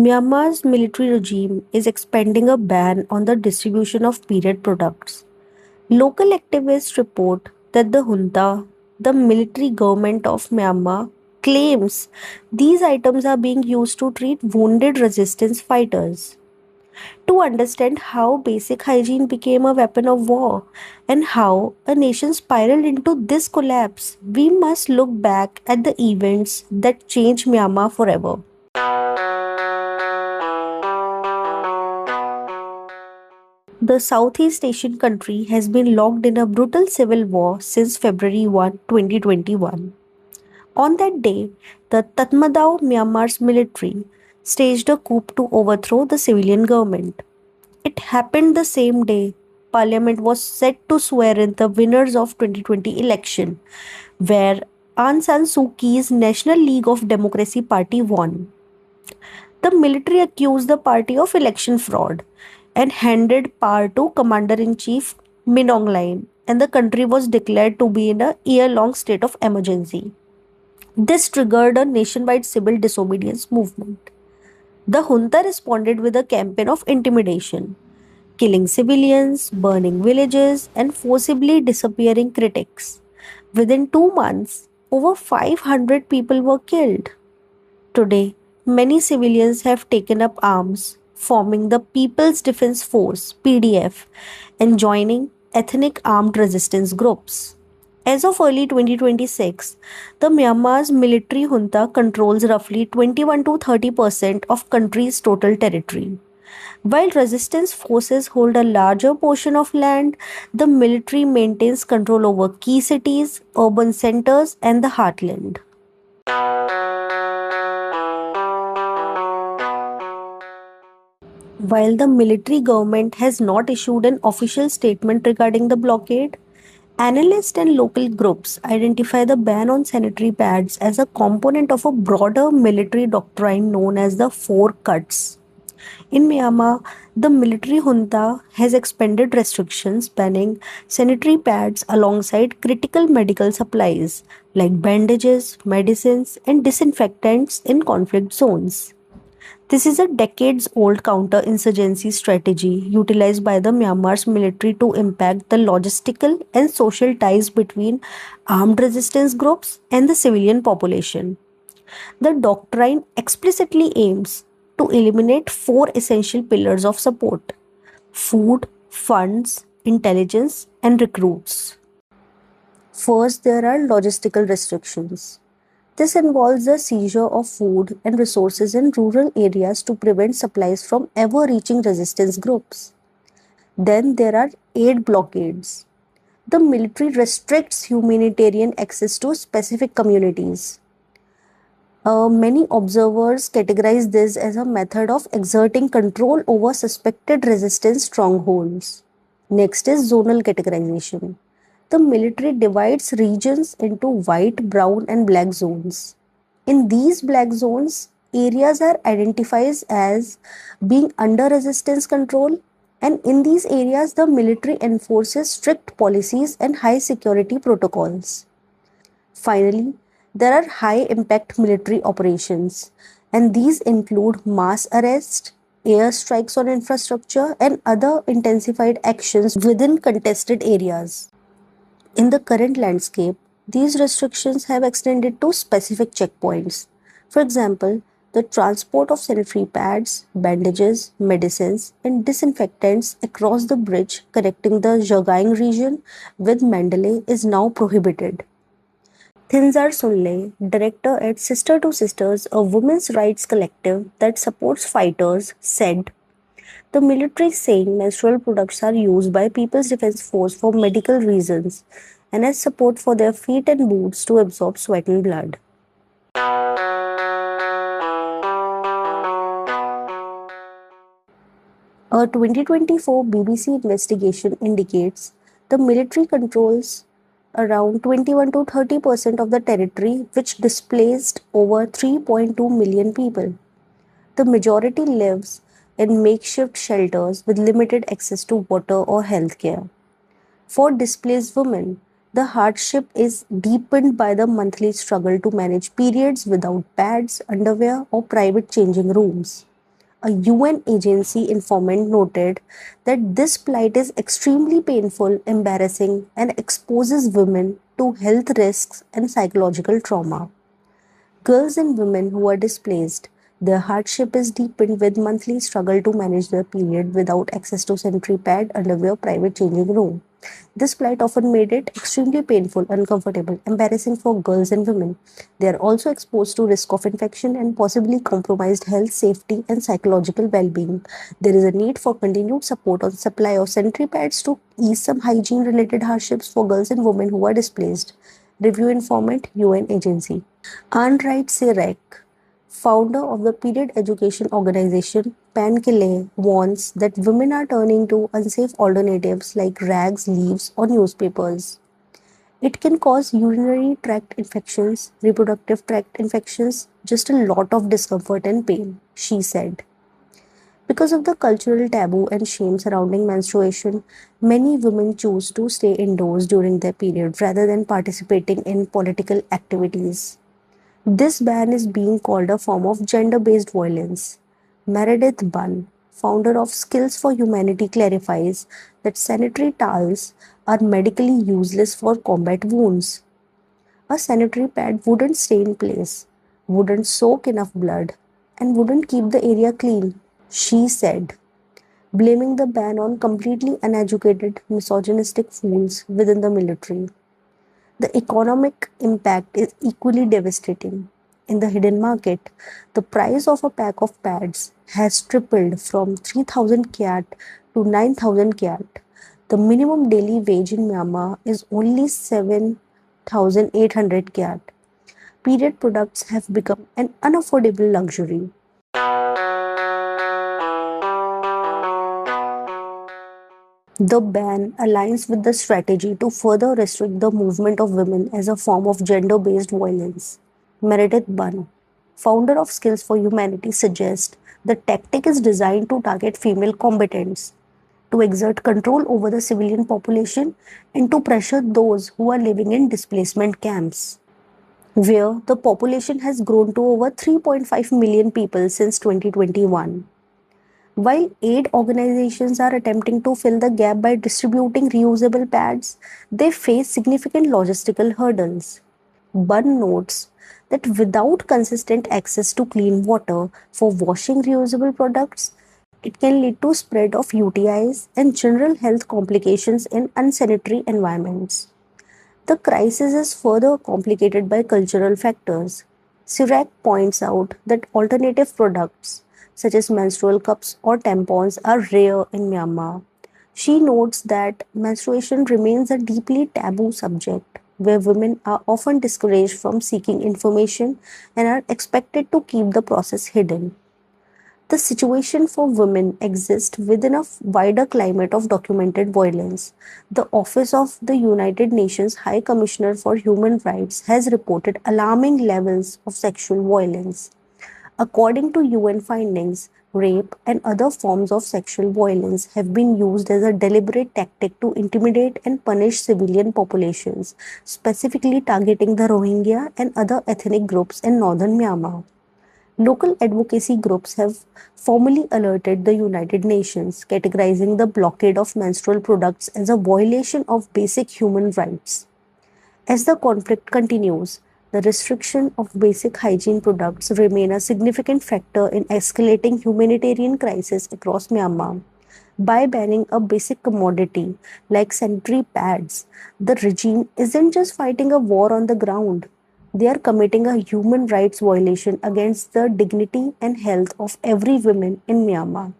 Myanmar's military regime is expanding a ban on the distribution of period products. Local activists report that the junta, the military government of Myanmar, claims these items are being used to treat wounded resistance fighters. To understand how basic hygiene became a weapon of war and how a nation spiraled into this collapse, we must look back at the events that changed Myanmar forever. The Southeast Asian country has been locked in a brutal civil war since February 1, 2021. On that day, the Tatmadaw Myanmar's military staged a coup to overthrow the civilian government. It happened the same day Parliament was set to swear in the winners of 2020 election, where Aung San Suu Kyi's National League of Democracy party won. The military accused the party of election fraud and handed power to Commander in Chief Min Aung Hlaing, and the country was declared to be in a year long state of emergency. This triggered a nationwide civil disobedience movement. The junta responded with a campaign of intimidation, killing civilians, burning villages, and forcibly disappearing critics. Within 2 months, over 500 people were killed. Today, many civilians have taken up arms, forming the People's Defense Force (PDF) and joining ethnic armed resistance groups. As of early 2026, the Myanmar's military junta controls roughly 21 to 30% of country's total territory. While resistance forces hold a larger portion of land, the military maintains control over key cities, urban centers, and the heartland. While the military government has not issued an official statement regarding the blockade, analysts and local groups identify the ban on sanitary pads as a component of a broader military doctrine known as the Four Cuts. In Myanmar, the military junta has expanded restrictions banning sanitary pads alongside critical medical supplies like bandages, medicines, and disinfectants in conflict zones. This is a decades old counter-insurgency strategy utilized by the Myanmar's military to impact the logistical and social ties between armed resistance groups and the civilian population. The doctrine explicitly aims to eliminate four essential pillars of support: food, funds, intelligence, and recruits. First, there are logistical restrictions. This involves the seizure of food and resources in rural areas to prevent supplies from ever reaching resistance groups. Then there are aid blockades. The military restricts humanitarian access to specific communities. Many observers categorize this as a method of exerting control over suspected resistance strongholds. Next is zonal categorization. The military divides regions into white, brown, and black zones. In these black zones, areas are identified as being under resistance control, and in these areas, the military enforces strict policies and high security protocols. Finally, there are high impact military operations, and these include mass arrest, airstrikes on infrastructure, and other intensified actions within contested areas. In the current landscape, these restrictions have extended to specific checkpoints. For example, the transport of sanitary pads, bandages, medicines, and disinfectants across the bridge connecting the Jagaing region with Mandalay is now prohibited. Thinzar Sunle, director at Sister to Sisters, a women's rights collective that supports fighters, said, "The military is saying menstrual products are used by People's Defense Force for medical reasons and as support for their feet and boots to absorb sweat and blood." A 2024 BBC investigation indicates the military controls around 21 to 30% of the territory, which displaced over 3.2 million people. The majority lives in makeshift shelters with limited access to water or healthcare. For displaced women, the hardship is deepened by the monthly struggle to manage periods without pads, underwear, or private changing rooms. A UN agency informant noted that this plight is extremely painful, embarrassing, and exposes women to health risks and psychological trauma. Girls and women who are displaced, their hardship is deepened with monthly struggle to manage their period without access to sanitary pad, underwear, private changing room. This plight often made it extremely painful, uncomfortable, embarrassing for girls and women. They are also exposed to risk of infection and possibly compromised health, safety, and psychological well-being. There is a need for continued support on supply of sanitary pads to ease some hygiene-related hardships for girls and women who are displaced. Review informant UN agency. Anrait Sirek, founder of the period education organization Pankele, warns that women are turning to unsafe alternatives like rags, leaves, or newspapers. It can cause urinary tract infections, reproductive tract infections, just a lot of discomfort and pain, she said. Because of the cultural taboo and shame surrounding menstruation, many women choose to stay indoors during their period rather than participating in political activities. This ban is being called a form of gender based violence. Meredith Bunn, founder of Skills for Humanity, clarifies that sanitary towels are medically useless for combat wounds. A sanitary pad wouldn't stay in place, wouldn't soak enough blood, and wouldn't keep the area clean, she said, blaming the ban on completely uneducated, misogynistic fools within the military. The economic impact is equally devastating. In the hidden market, the price of a pack of pads has tripled from 3,000 kyat to 9,000 kyat. The minimum daily wage in Myanmar is only 7,800 kyat. Period products have become an unaffordable luxury. The ban aligns with the strategy to further restrict the movement of women as a form of gender based violence. Meredith Bunn, founder of Skills for Humanity, suggests the tactic is designed to target female combatants, to exert control over the civilian population, and to pressure those who are living in displacement camps, where the population has grown to over 3.5 million people since 2021. While aid organizations are attempting to fill the gap by distributing reusable pads, they face significant logistical hurdles. Bunn notes that without consistent access to clean water for washing reusable products, it can lead to spread of UTIs and general health complications in unsanitary environments. The crisis is further complicated by cultural factors. Sirac points out that alternative products, such as menstrual cups or tampons, are rare in Myanmar. She notes that menstruation remains a deeply taboo subject where women are often discouraged from seeking information and are expected to keep the process hidden. The situation for women exists within a wider climate of documented violence. The Office of the United Nations High Commissioner for Human Rights has reported alarming levels of sexual violence. According to UN findings, rape and other forms of sexual violence have been used as a deliberate tactic to intimidate and punish civilian populations, specifically targeting the Rohingya and other ethnic groups in northern Myanmar. Local advocacy groups have formally alerted the United Nations, categorizing the blockade of menstrual products as a violation of basic human rights. As the conflict continues, the restriction of basic hygiene products remain a significant factor in escalating humanitarian crisis across Myanmar. By banning a basic commodity like sanitary pads, the regime isn't just fighting a war on the ground. They are committing a human rights violation against the dignity and health of every woman in Myanmar.